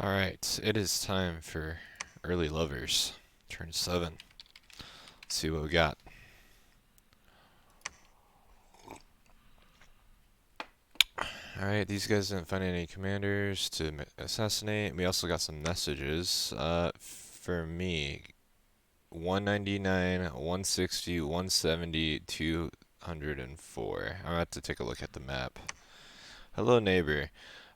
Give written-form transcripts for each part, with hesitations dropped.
Alright, it is time for Early Lovers. Turn 7. Let's see what we got. Alright, these guys didn't find any commanders to assassinate. We also got some messages. For me, 199, 160, 170, 204. I'm about to take a look at the map. Hello, neighbor.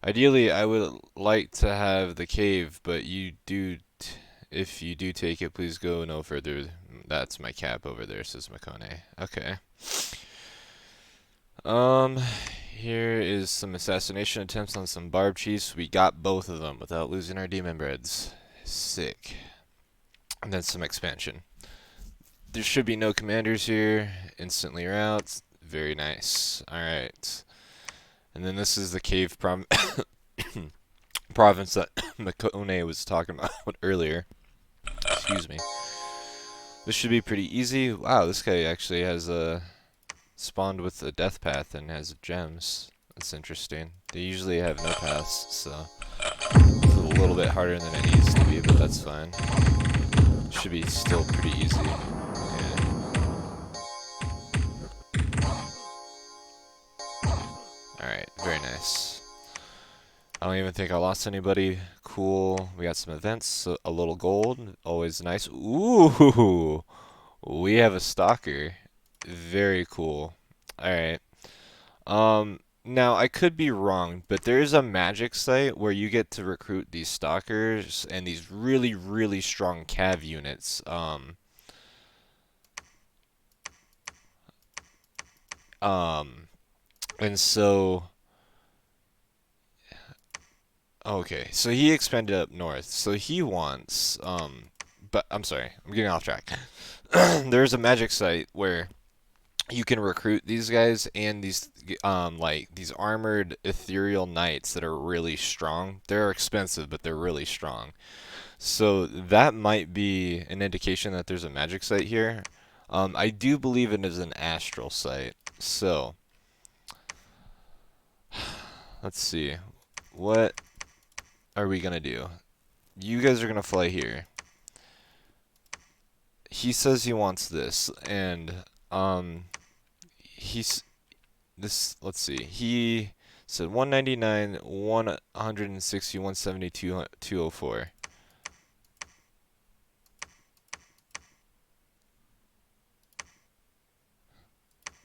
Ideally, I would like to have the cave, but if you do take it, please go no further. That's my cap over there, says Makone. Okay. Here is some assassination attempts on some barb chiefs. We got both of them without losing our demon breads. Sick. And then some expansion. There should be no commanders here. Instantly routes. Very nice. Alright. And then this is the cave province that Makone was talking about earlier. Excuse me. This should be pretty easy. Wow, this guy actually has spawned with a death path and has gems. That's interesting. They usually have no paths, so it's a little bit harder than it needs to be, but that's fine. Should be still pretty easy. Yeah. Alright, very nice. I don't even think I lost anybody. Cool. We got some events. So a little gold. Always nice. Ooh! We have a stalker. Very cool. Alright. Now I could be wrong, but there is a magic site where you get to recruit these stalkers and these really, really strong cav units. And so okay, so he expanded up north. So he wants but I'm sorry, I'm getting off track. There's a magic site where you can recruit these guys and these like these armored ethereal knights that are really strong. They're expensive, but they're really strong. So that might be an indication that there's a magic site here. I do believe it is an astral site. So let's see. What are we gonna do? You guys are gonna fly here. He says he wants this, and he's this. Let's see. He said 199, 160, 170, 204.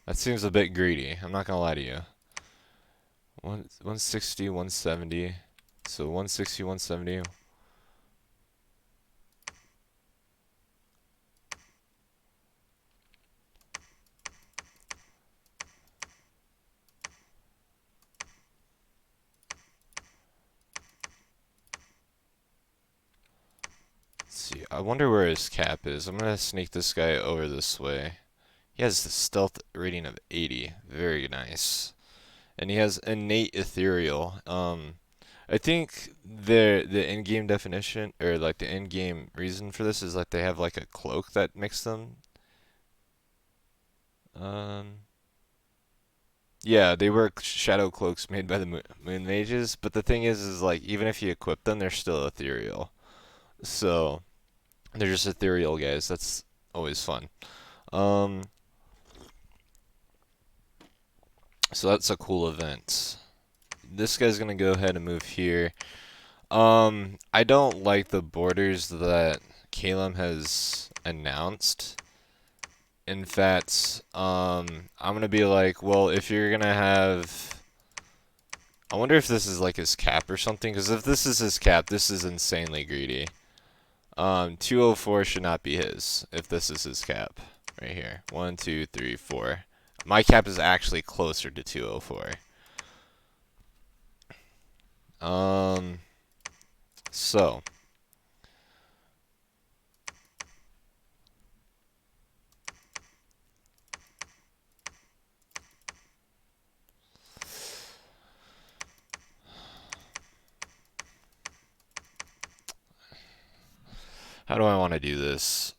That seems a bit greedy. I'm not gonna lie to you. 160, 170. So 160, 170. Let's see. I wonder where his cap is. I'm gonna sneak this guy over this way. He has a stealth rating of 80. Very nice. And he has innate ethereal. I think the in-game definition or like the in-game reason for this is like they have like a cloak that makes them. Um, yeah, they wear shadow cloaks made by the moon mages. But the thing is like even if you equip them, they're still ethereal. So they're just ethereal guys. That's always fun. Um, so that's a cool event. This guy's gonna go ahead and move here. I don't like the borders that Calum has announced. In fact, I'm gonna be like, well, if you're gonna have, I wonder if this is like his cap or something. Because if this is his cap, this is insanely greedy. 204 should not be his. If this is his cap, right here, 1, 2, 3, 4. My cap is actually closer to 204. So. How do I want to do this?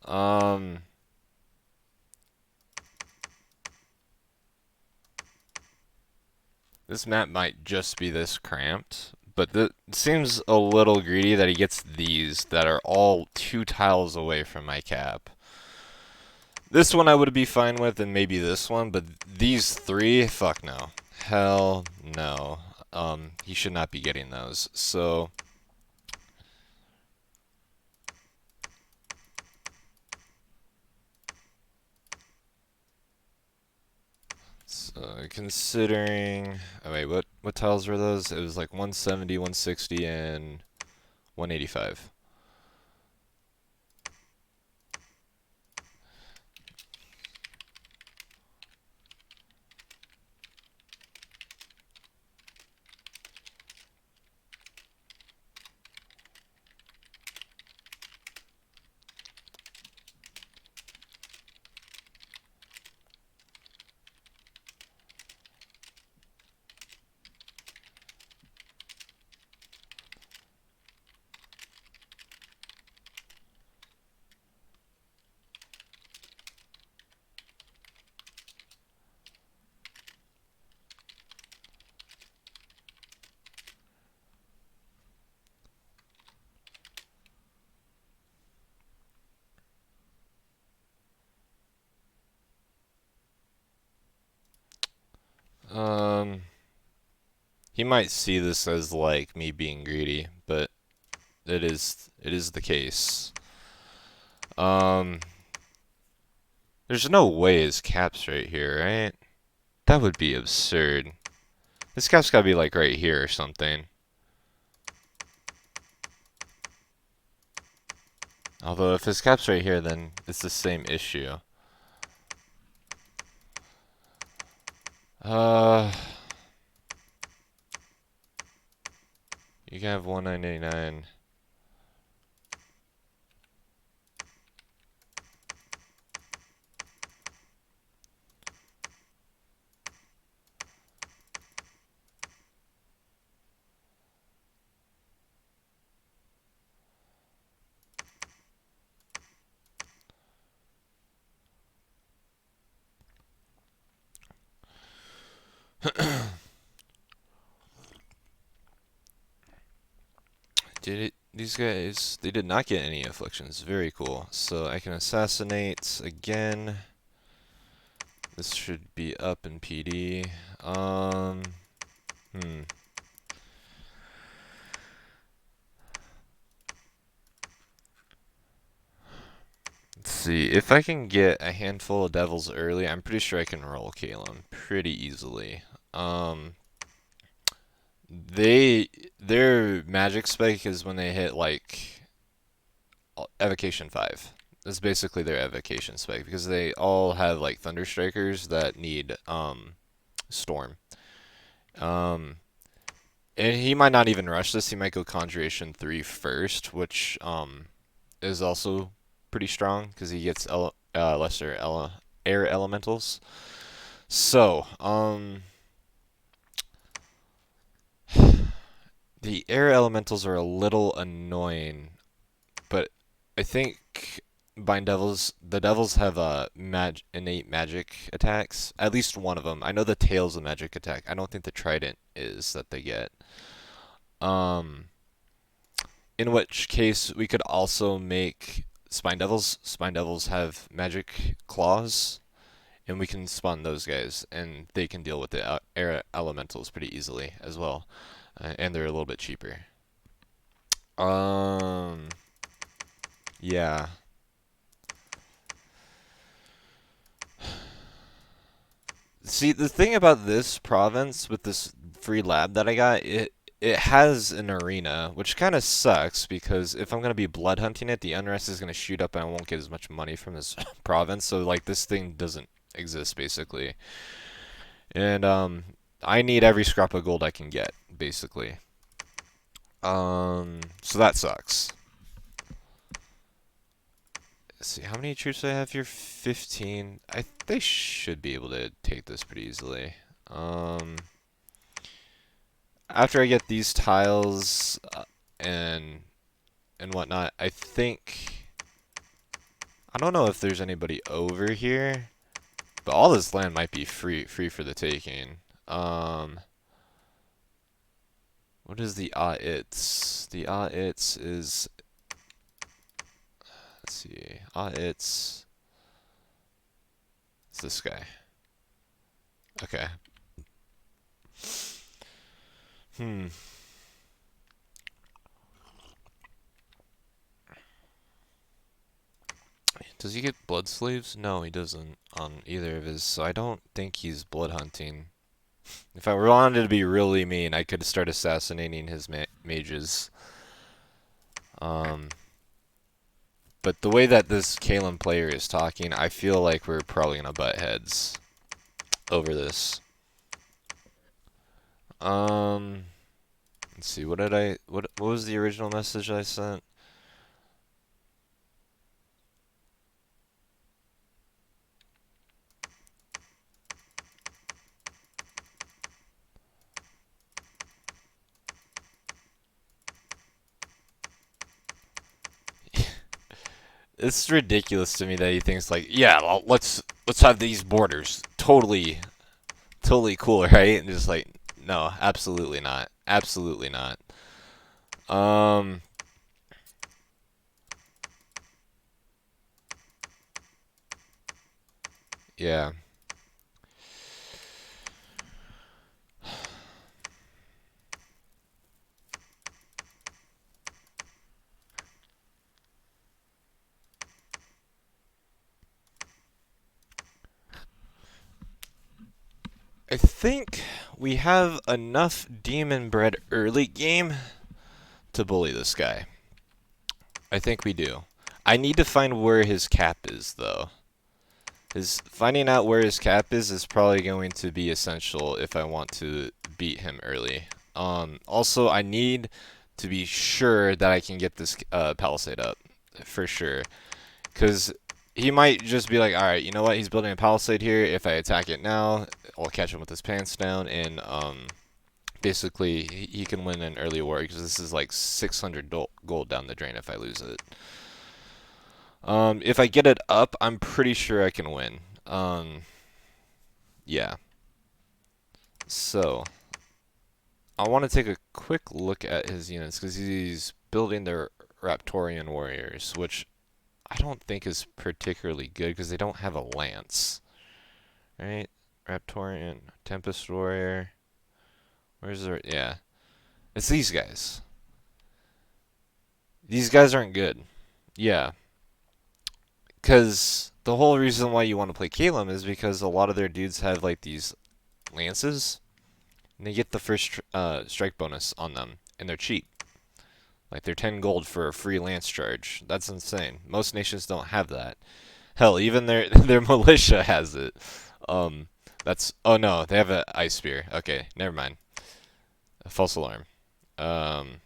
This map might just be this cramped, But it seems a little greedy that he gets these that are all 2 tiles away from my cap. This one I would be fine with, and maybe this one, but these 3, fuck no. Hell no. He should not be getting those. So considering, oh wait, what tiles were those? It was like 170, 160, and 185. Um, he might see this as like me being greedy, but it is the case. Um, there's no way his cap's right here, right? That would be absurd. This cap's gotta be like right here or something. Although if his cap's right here, then it's the same issue. Uh, you can have 1989. These guys, they did not get any afflictions. Very cool. So I can assassinate again. This should be up in PD. Hmm. Let's see. If I can get a handful of devils early, I'm pretty sure I can roll Calum pretty easily. Um, their magic spike is when they hit like evocation 5. That's basically their evocation spike because they all have like thunder strikers that need storm. Um, and he might not even rush this. He might go conjuration 3 first, which is also pretty strong because he gets lesser air elementals. So, the air elementals are a little annoying, but I think the devils have innate magic attacks. At least one of them. I know the tail's a magic attack. I don't think the trident is that they get. Um, in which case we could also make spine devils. Spine devils have magic claws, and we can spawn those guys, and they can deal with the air elementals pretty easily as well, and they're a little bit cheaper. Um, yeah. See, the thing about this province with this free lab that I got, it has an arena, which kind of sucks because if I'm gonna be blood hunting it, the unrest is gonna shoot up and I won't get as much money from this province. So like this thing doesn't exist basically, and I need every scrap of gold I can get basically. So that sucks. Let's see, how many troops do I have here? 15. They should be able to take this pretty easily. After I get these tiles and whatnot, I don't know if there's anybody over here, but all this land might be free for the taking. What is the ah-its? The ah-its is, let's see, ah-its, it's this guy. Okay. Hmm. Does he get blood sleeves? No, he doesn't on either of his, so I don't think he's blood hunting. If I wanted to be really mean, I could start assassinating his mages. Um, but the way that this Kalen player is talking, I feel like we're probably gonna butt heads over this. Um, let's see. What was the original message I sent? It's ridiculous to me that he thinks like, yeah, well, let's have these borders totally cool, right? And just like, no, absolutely not, absolutely not. Um, yeah. I think we have enough demon bread early game to bully this guy. I think we do. I need to find where his cap is, though. Finding out where his cap is probably going to be essential if I want to beat him early. Also, I need to be sure that I can get this palisade up, for sure. Because he might just be like, alright, you know what, he's building a palisade here. If I attack it now, I'll catch him with his pants down, and basically he can win an early war, because this is like 600 gold down the drain if I lose it. If I get it up, I'm pretty sure I can win. Yeah. So, I want to take a quick look at his units, because he's building their Raptorian warriors, which I don't think is particularly good, because they don't have a lance. Right? Raptorian, Tempest Warrior. Where's their... Yeah. It's these guys. These guys aren't good. Yeah. Because the whole reason why you want to play Calum is because a lot of their dudes have, like, these lances. And they get the first strike bonus on them. And they're cheap. Like, they're 10 gold for a free lance charge. That's insane. Most nations don't have that. Hell, even their their militia has it. That's... Oh, no. They have an ice spear. Okay, never mind. A false alarm. Um...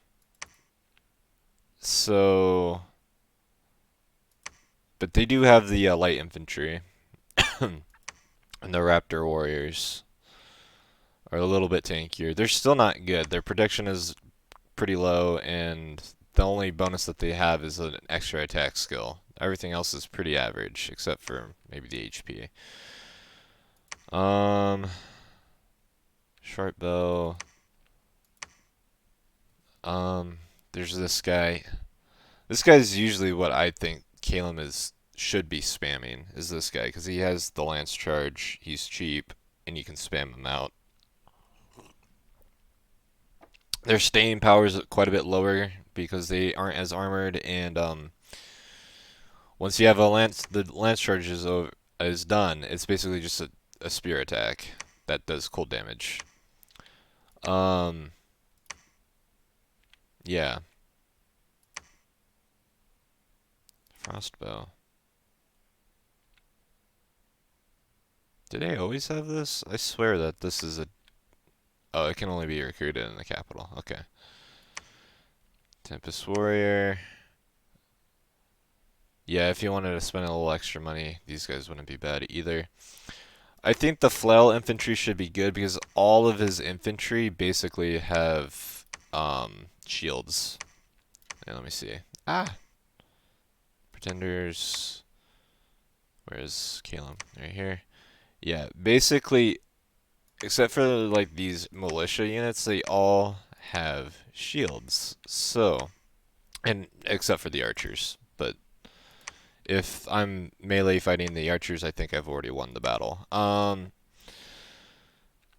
So... But they do have the light infantry. And the Raptor Warriors are a little bit tankier. They're still not good. Their protection is pretty low, and the only bonus that they have is an extra attack skill. Everything else is pretty average, except for maybe the HP. Short bow. There's this guy. This guy's usually what I think Calum should be spamming, is this guy, because he has the lance charge, he's cheap, and you can spam him out. Their staying power is quite a bit lower because they aren't as armored, and once you have the lance charge is done, it's basically just a spear attack that does cold damage. Yeah. Frostbow. Did they always have this? I swear that this is a... Oh, it can only be recruited in the capital. Okay. Tempest Warrior. Yeah, if you wanted to spend a little extra money, these guys wouldn't be bad either. I think the flail infantry should be good because all of his infantry basically have shields. And let me see. Ah! Pretenders. Where's Calum? Right here. Yeah, basically, except for like these militia units, they all have shields. So, and except for the archers, but if I'm melee fighting the archers, I think I've already won the battle.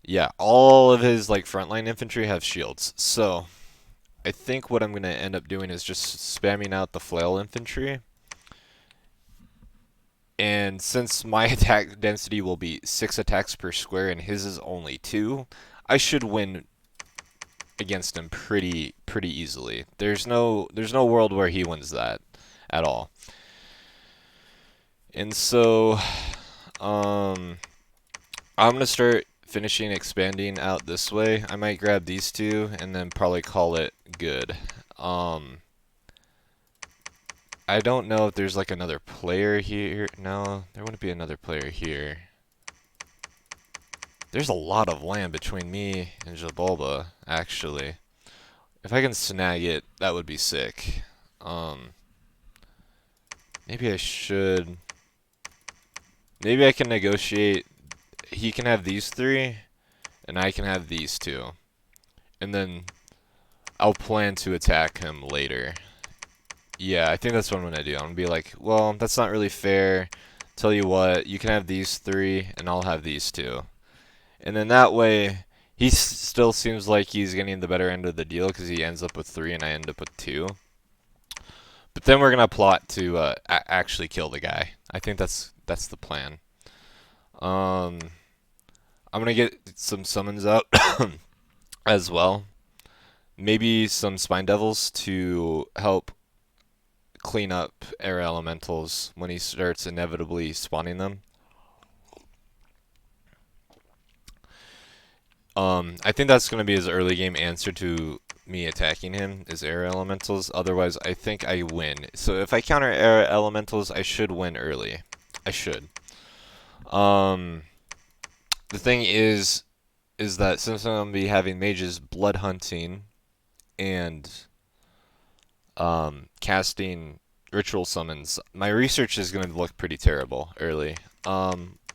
Yeah, all of his like frontline infantry have shields. So, I think what I'm going to end up doing is just spamming out the flail infantry. And since my attack density will be 6 attacks per square and his is only 2, I should win against him pretty easily. There's no world where he wins that at all. And so I'm going to start finishing expanding out this way. I might grab these two and then probably call it good. I don't know if there's like another player here. No, there wouldn't be another player here. There's a lot of land between me and Jabalba, actually. If I can snag it, that would be sick. Maybe I should... Maybe I can negotiate. He can have these 3, and I can have these 2. And then I'll plan to attack him later. Yeah, I think that's what I'm going to do. I'm going to be like, well, that's not really fair. Tell you what, you can have these 3, and I'll have these 2. And then that way, he still seems like he's getting the better end of the deal because he ends up with 3 and I end up with 2. But then we're going to plot to actually kill the guy. I think that's the plan. I'm going to get some summons out as well. Maybe some Spine Devils to help clean up air elementals when he starts inevitably spawning them. I think that's going to be his early game answer to me attacking him, is air elementals. Otherwise, I think I win. So if I counter air elementals, I should win early. I should. The thing is that since I'm going to be having mages blood hunting and casting ritual summons, my research is going to look pretty terrible early.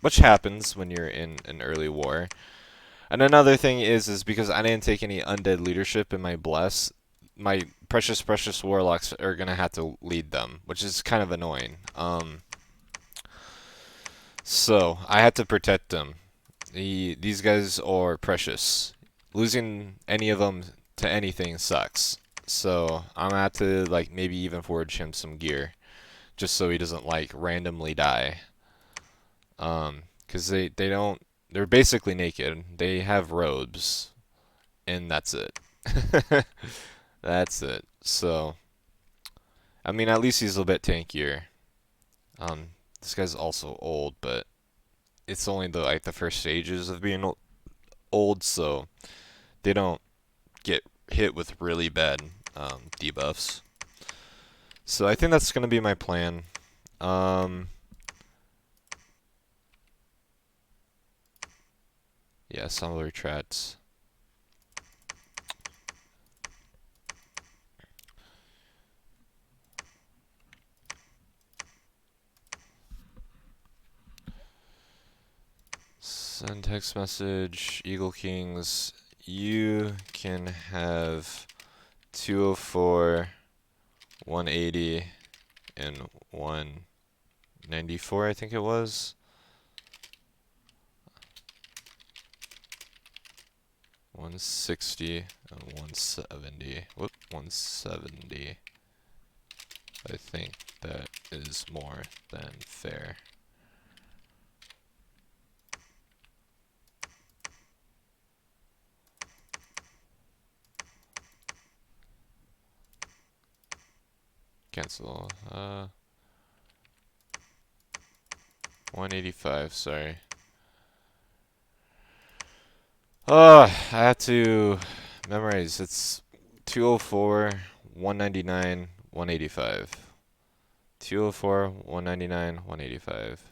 Which happens when you're in an early war. And another thing is because I didn't take any undead leadership in my bless, my precious warlocks are gonna have to lead them, which is kind of annoying. So I had to protect them. These guys are precious. Losing any of them to anything sucks. So I'm gonna have to like maybe even forge him some gear, just so he doesn't like randomly die. Because they don't. They're basically naked. They have robes, and that's it. That's it. So, I mean, at least he's a bit tankier. This guy's also old, but it's only the first stages of being old, so they don't get hit with really bad debuffs. So I think that's gonna be my plan. Yeah, some of the retrats. Send text message, Eagle Kings. You can have 204, 180, and 194, I think it was. 160 and 170. Whoop, 170. I think that is more than fair. Cancel. 185, sorry. I have to memorize. It's 204, 199, 185. 204, 199, 185.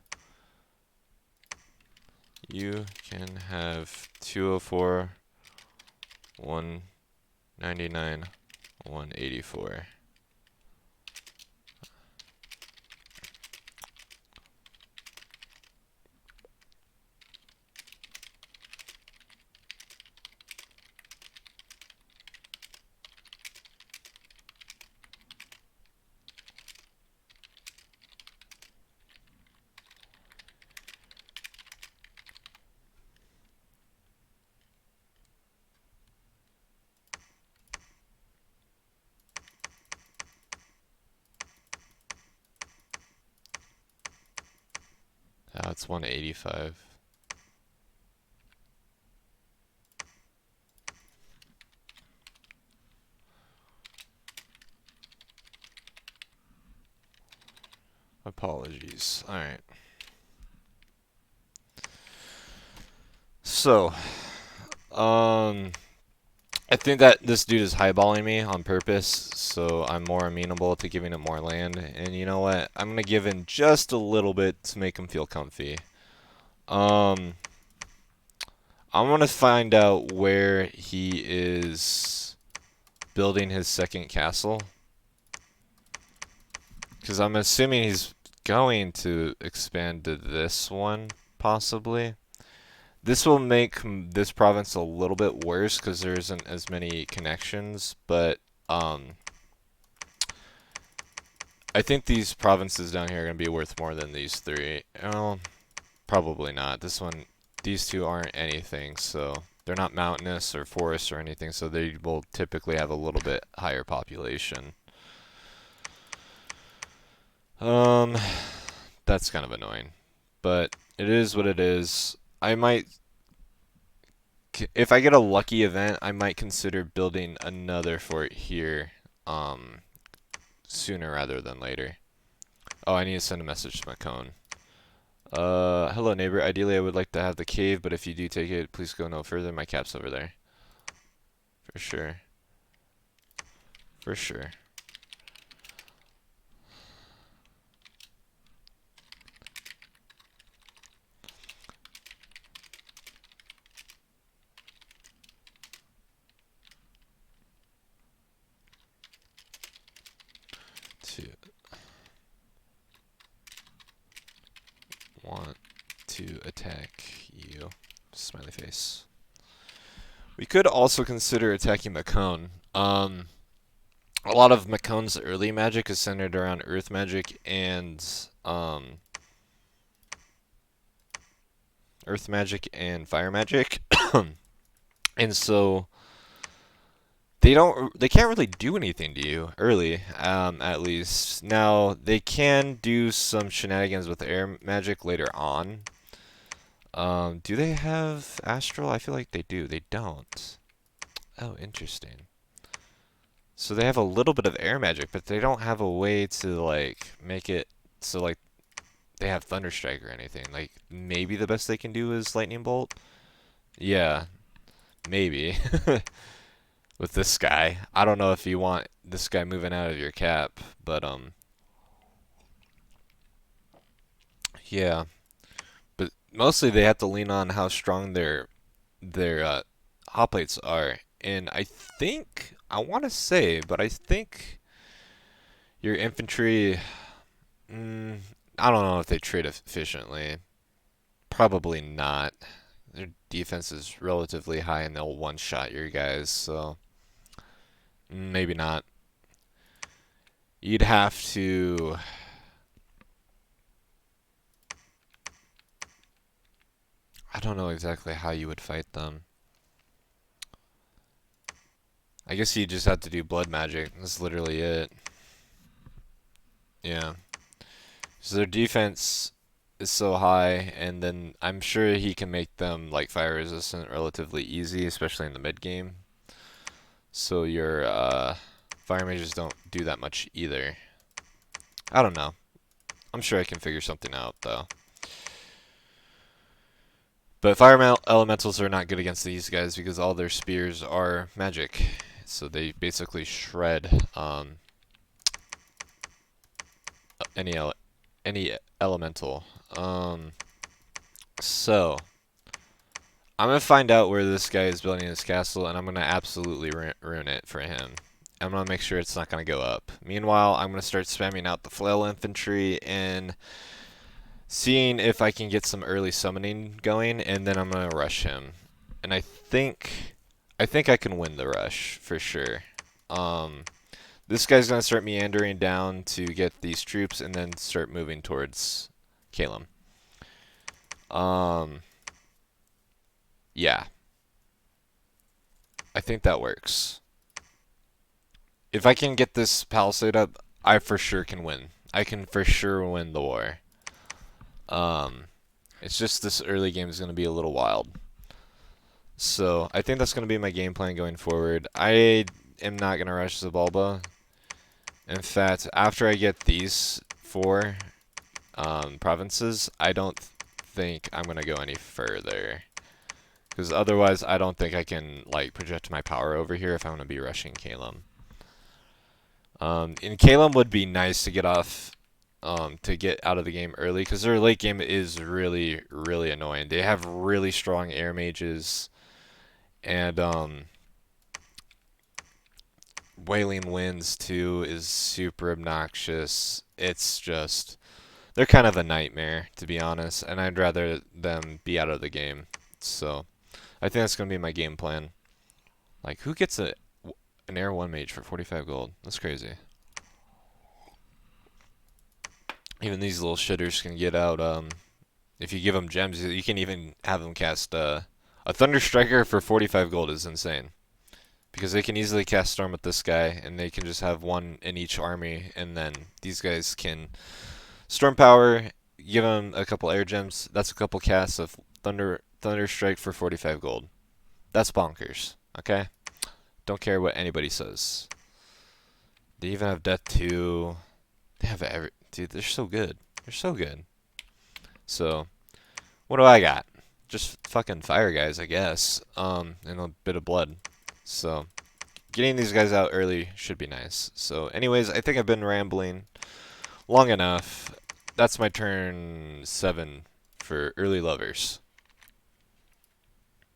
You can have 204, 199, 184. That's 185. Apologies. Alright. So, I think that this dude is highballing me on purpose, so I'm more amenable to giving him more land. And you know what? I'm going to give him just a little bit to make him feel comfy. I'm going to find out where he is building his second castle. Because I'm assuming he's going to expand to this one, possibly. This will make this province a little bit worse because there isn't as many connections, but I think these provinces down here are going to be worth more than these three. Well, probably not. These two aren't anything, so they're not mountainous or forests or anything, so they will typically have a little bit higher population. That's kind of annoying, but it is what it is. I might, if I get a lucky event, I might consider building another fort here, sooner rather than later. Oh, I need to send a message to my cone. Hello neighbor. Ideally, I would like to have the cave, but if you do take it, please go no further. My cap's over there. For sure. For sure. Want to attack you. Smiley face. We could also consider attacking Macone. A lot of Macone's early magic is centered around earth magic and fire magic. And so they can't really do anything to you early, at least. Now they can do some shenanigans with air magic later on. Do they have astral? I feel like they do. They don't. Oh, interesting. So they have a little bit of air magic, but they don't have a way to like make it so like they have thunderstrike or anything. Like maybe the best they can do is lightning bolt. Yeah, maybe. With this guy. I don't know if you want this guy moving out of your cap, but yeah. But mostly they have to lean on how strong their hot plates are. And I want to say, but I think your infantry, I don't know if they trade efficiently. Probably not. Their defense is relatively high and they'll one-shot your guys, so maybe not. You'd have to... I don't know exactly how you would fight them. I guess you just have to do blood magic. That's literally it. Yeah. So their defense is so high, and then I'm sure he can make them like fire resistant relatively easy, especially in the mid game. So your fire mages don't do that much either. I don't know. I'm sure I can figure something out though. But fire elementals are not good against these guys because all their spears are magic. So they basically shred any elemental. So I'm gonna find out where this guy is building his castle, and I'm gonna absolutely ruin it for him. I'm gonna make sure it's not gonna go up. Meanwhile, I'm gonna start spamming out the flail infantry and seeing if I can get some early summoning going, and then I'm gonna rush him. And I think I can win the rush for sure. This guy's gonna start meandering down to get these troops, and then start moving towards Calum. Yeah. I think that works. If I can get this palisade up, I for sure can win. I can for sure win the war. It's just this early game is going to be a little wild. So I think that's going to be my game plan going forward. I am not going to rush Zabalba. In fact, after I get these 4 provinces, I don't think I'm going to go any further. Because otherwise, I don't think I can like project my power over here if I'm going to be rushing Calum. And Calum would be nice to get off, to get out of the game early, because their late game is really, really annoying. They have really strong air mages, and Wailing Winds too is super obnoxious. It's just, they're kind of a nightmare, to be honest, and I'd rather them be out of the game. So I think that's going to be my game plan. Like, who gets an Air 1 mage for 45 gold? That's crazy. Even these little shitters can get out, if you give them gems, you can even have them cast, a Thunder Striker for 45 gold is insane. Because they can easily cast Storm with this guy, and they can just have 1 in each army, and then these guys can Storm Power, give them a couple air gems, that's a couple casts of Thunder Strike for 45 gold. That's bonkers, okay? Don't care what anybody says. They even have Death 2. They have every... Dude, they're so good. They're so good. So, what do I got? Just fucking fire guys, I guess. And a bit of blood. So, getting these guys out early should be nice. So, anyways, I think I've been rambling long enough. That's my turn 7 for Early Lovers.